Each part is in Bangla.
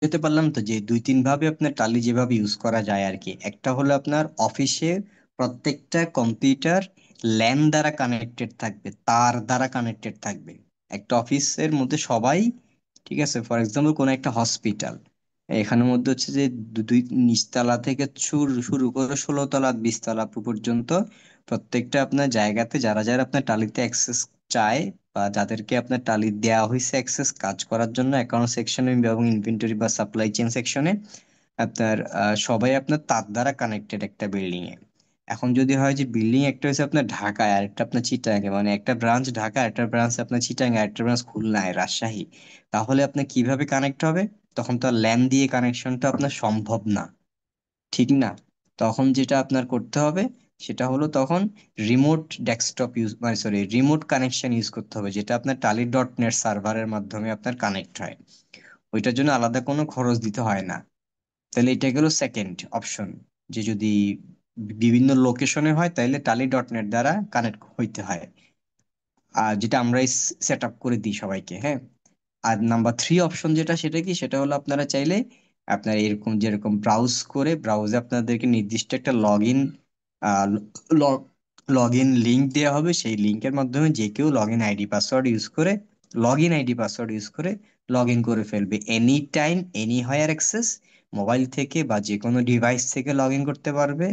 যেতে পারলাম তো যে দুই তিন ভাবে আপনার টালি যেভাবে ইউজ করা যায় আর কি। একটা হলো আপনার অফিসে প্রত্যেকটা কম্পিউটার ল্যান দ্বারা কানেক্টেড থাকবে, তার দ্বারা কানেক্টেড থাকবে। একটা অফিসের মধ্যে সবাই, ঠিক আছে, ফর এক্সাম্পল কোন একটা হসপিটাল, এখানের মধ্যে হচ্ছে যে দুই নিচতলা থেকে শুরু শুরু করে 16 তলা 20 তলা পর্যন্ত প্রত্যেকটা আপনার জায়গাতে যারা যারা আপনার টালিতে অ্যাক্সেস চায়, বা যাদেরকে আপনার টালি দেওয়া হয়েছে অ্যাক্সেস কাজ করার জন্য অ্যাকাউন্ট সেকশনে এবং ইনভেন্টরি বা সাপ্লাই চেইন সেকশনে, আপনার সবাই আপনার তার দ্বারা কানেক্টেড একটা বিল্ডিং এ। এখন যদি হয় যে বিল্ডিং একটা হচ্ছে আপনার ঢাকায় আর একটা আপনার চিটাগাঙে, মানে একটা ব্রাঞ্চ ঢাকা, একটা ব্রাঞ্চ আপনার চিটাগাঙে, একটা ব্রাঞ্চ খুলনায়, রাজশাহী, তাহলে আপনার কিভাবে কানেক্ট হবে? তখন তো ল্যান দিয়ে কানেকশনটা আপনার সম্ভব না, ঠিক না? তখন যেটা আপনার করতে হবে সেটা হলো তখন রিমোট ডেস্কটপ ইউজ, মানে সরি, রিমোট কানেকশন ইউজ করতে হবে, যেটা আপনার টালি ডট নেট সার্ভারের মাধ্যমে আপনার কানেক্ট হয়। ওইটার জন্য আলাদা কোনো খরচ দিতে হয় না। তাহলে এটা গেল সেকেন্ড অপশন, যে যদি বিভিন্ন লোকেশনে হয় তাহলে টালি ডট নেট দ্বারা কানেক্ট হইতে হয়, আর যেটা আমরাই সেট আপ করে দিই সবাইকে, হ্যাঁ। আর নাম্বার থ্রি অপশন যেটা, সেটা কি, সেটা হলো আপনারা চাইলে আপনার এরকম যেরকম ব্রাউজ করে ব্রাউজে আপনাদেরকে নির্দিষ্ট একটা log in log in link দেওয়া হবে, সেই লিঙ্কের মাধ্যমে যে কেউ log in ID password use করে লগ ইন করে ফেলবে, any time any higher access, mobile থেকে বা যে কোনো ডিভাইস থেকে লগ ইন করতে পারবে,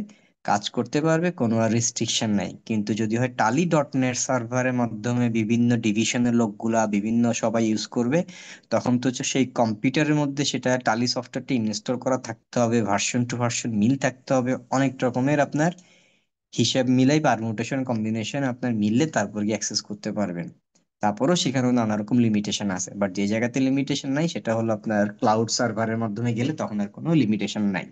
কাজ করতে পারবে, কোনো আর রেস্ট্রিকশন নাই। কিন্তু যদি হয় টালি ডট নেট সার্ভারের মাধ্যমে বিভিন্ন ডিভিশনের লোকগুলা বিভিন্ন সবাই ইউজ করবে, তখন তো হচ্ছে সেই কম্পিউটারের মধ্যে সেটা টালি সফটওয়্যারটি ইনস্টল করা থাকতে হবে, ভার্সন টু ভার্সন মিল থাকতে হবে, অনেক রকমের আপনার হিসাব মিলাই পারমুটেশন কম্বিনেশন আপনার মিললে তারপর গিয়ে অ্যাক্সেস করতে পারবেন। তারপরও সেখানেও নানা রকম লিমিটেশন আছে, বাট যে জায়গাতে লিমিটেশন নাই সেটা হলো আপনার ক্লাউড সার্ভারের মাধ্যমে গেলে তখন আর কোনো লিমিটেশন নাই।